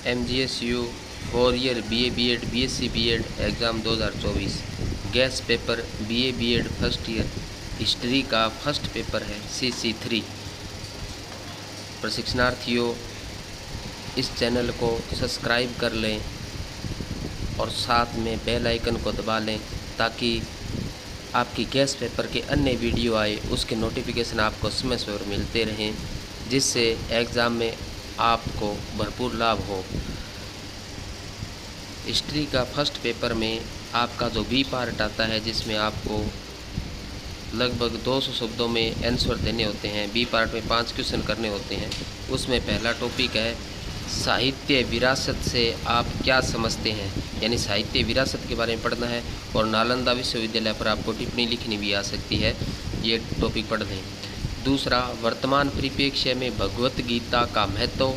MGSU 4 year BA BEd BSc BEd exam 2024 gas paper BA BEd first year history का first paper है CC3। प्रशिक्षणार्थियों, इस channel को subscribe कर लें और साथ में बेल आइकन को दबा लें ताकि आपकी गैस पेपर के अन्य वीडियो आए उसके नोटिफिकेशन आपको समय समय पर मिलते रहें, जिससे एग्ज़ाम में आपको भरपूर लाभ हो। हिस्ट्री का फर्स्ट पेपर में आपका जो बी पार्ट आता है, जिसमें आपको लगभग 200 शब्दों में आंसर देने होते हैं। बी पार्ट में 5 क्वेश्चन करने होते हैं। उसमें पहला टॉपिक है साहित्य विरासत से आप क्या समझते हैं, यानी साहित्य विरासत के बारे में पढ़ना है। और नालंदा विश्वविद्यालय पर आपको टिप्पणी लिखनी भी आ सकती है, ये टॉपिक पढ़ लें। दूसरा, वर्तमान परिप्रेक्ष्य में भगवत गीता का महत्व,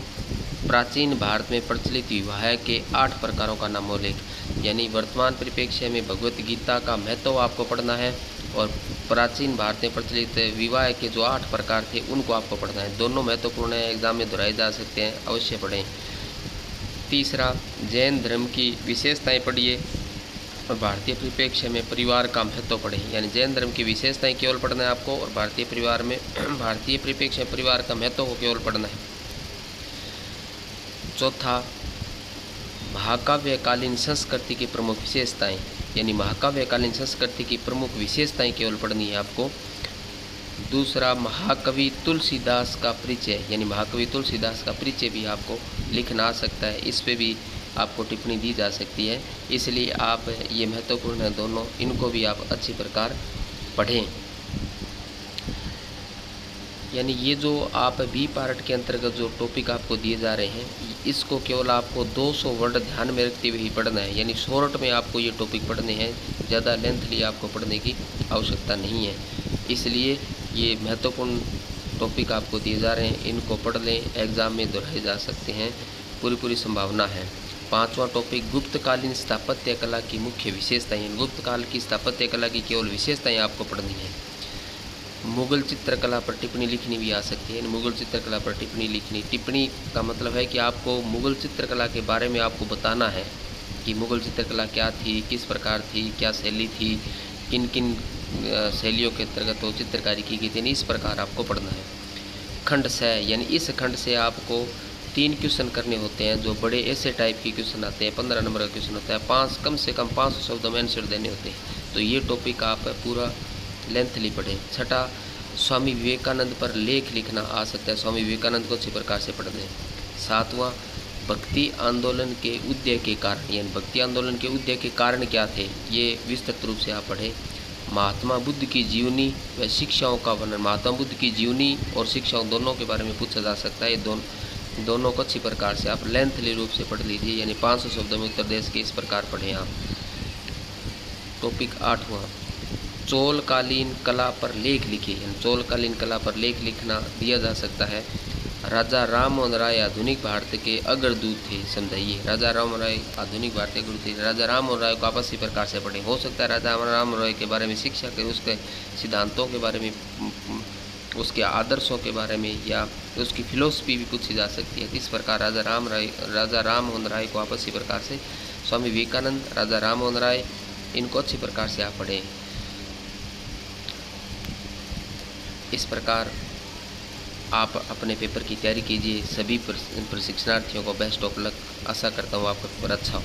प्राचीन भारत में प्रचलित विवाह के 8 प्रकारों का नामोल्लेख, यानी वर्तमान परिप्रेक्ष्य में भगवत गीता का महत्व आपको पढ़ना है और प्राचीन भारत में प्रचलित विवाह के जो 8 प्रकार थे उनको आपको पढ़ना है। दोनों महत्वपूर्ण है, एग्जाम में दोहराए जा सकते हैं, अवश्य पढ़ें। तीसरा, जैन धर्म की विशेषताएं पढ़िए और भारतीय परिप्रेक्ष्य में परिवार का महत्व पढ़ें, यानी जैन धर्म की विशेषताएं केवल पढ़ना है आपको और भारतीय परिप्रेक्ष्य में परिवार का महत्व को केवल पढ़ना है। चौथा, महाकाव्यकालीन संस्कृति की प्रमुख विशेषताएं, यानी महाकाव्यकालीन संस्कृति की प्रमुख विशेषताएं केवल पढ़नी है आपको। दूसरा, महाकवि तुलसीदास का परिचय, यानी महाकवि तुलसीदास का परिचय भी आपको लिखना आ सकता है, इस पे भी आपको टिप्पणी दी जा सकती है, इसलिए आप ये महत्वपूर्ण है दोनों, इनको भी आप अच्छी प्रकार पढ़ें। यानी ये जो आप बी पार्ट के अंतर्गत जो टॉपिक आपको दिए जा रहे हैं, इसको केवल आपको 200 वर्ड ध्यान में रखते हुए ही पढ़ना है, यानी शॉर्ट में आपको ये टॉपिक पढ़ने हैं, ज़्यादा लेंथली आपको पढ़ने की आवश्यकता नहीं है। इसलिए ये महत्वपूर्ण टॉपिक आपको दिए जा रहे हैं, इनको पढ़ लें, एग्ज़ाम में दोहराए जा सकते हैं, पूरी संभावना है। पांचवा टॉपिक, गुप्तकालीन स्थापत्य कला की मुख्य विशेषताएं, गुप्त काल की स्थापत्य कला की केवल विशेषताएं आपको पढ़नी है। मुग़ल चित्रकला पर टिप्पणी लिखनी भी आ सकती है, मुग़ल चित्रकला पर टिप्पणी लिखनी, टिप्पणी का मतलब है कि आपको मुग़ल चित्रकला के बारे में आपको बताना है कि मुग़ल चित्रकला क्या थी, किस प्रकार थी, क्या शैली थी, किन किन शैलियों के अंतर्गत वो चित्रकारी की गई थी, इस प्रकार आपको पढ़ना है। खंड से, यानी इस खंड से आपको 3 क्वेश्चन करने होते हैं, जो बड़े ऐसे टाइप के क्वेश्चन आते हैं, 15 नंबर का क्वेश्चन होता है, कम से कम 500 शब्दों में आंसर देने होते हैं, तो ये टॉपिक आप पूरा लेंथली पढ़ें। छठा, स्वामी विवेकानंद पर लेख लिखना आ सकता है, स्वामी विवेकानंद को अच्छी प्रकार से पढ़ लें। सातवां, भक्ति आंदोलन के उदय के कारण, यानी भक्ति आंदोलन के उदय के कारण क्या थे, ये विस्तृत रूप से आप पढ़ें। महात्मा बुद्ध की जीवनी व शिक्षाओं का वर्णन, महात्मा बुद्ध की जीवनी और शिक्षाओं दोनों के बारे में पूछा जा सकता है, दोनों को अच्छी प्रकार से आप लेंथली रूप से पढ़ लीजिए, यानी 500 शब्दों में उत्तर देश के इस प्रकार पढ़ें आप। टॉपिक 8वां, चोलकालीन कला पर लेख लिखिए, यानी चोलकालीन कला पर लेख लिखना दिया जा सकता है। राजा राम मोहन राय आधुनिक भारत के अग्रदूत थे, समझाइए। राजा राम मोहन राय आधुनिक भारत के अग्रदूत थे, राजा राम मोहन राय को आप इसी प्रकार से पढ़ें। हो सकता है राजा राम मोहन राय के बारे में शिक्षा के उसके सिद्धांतों के बारे में, उसके आदर्शों के बारे में या उसकी फिलोसफी भी पूछी जा सकती है। इस प्रकार राजा राम मोहन राय को आप इसी प्रकार से, स्वामी विवेकानंद, राजा राम मोहन राय, इनको अच्छी प्रकार से आप पढ़ें। इस प्रकार आप अपने पेपर की तैयारी कीजिए। सभी प्रशिक्षणार्थियों को बेस्ट ऑफ लक। आशा करता हूँ आपका पेपर अच्छा हो।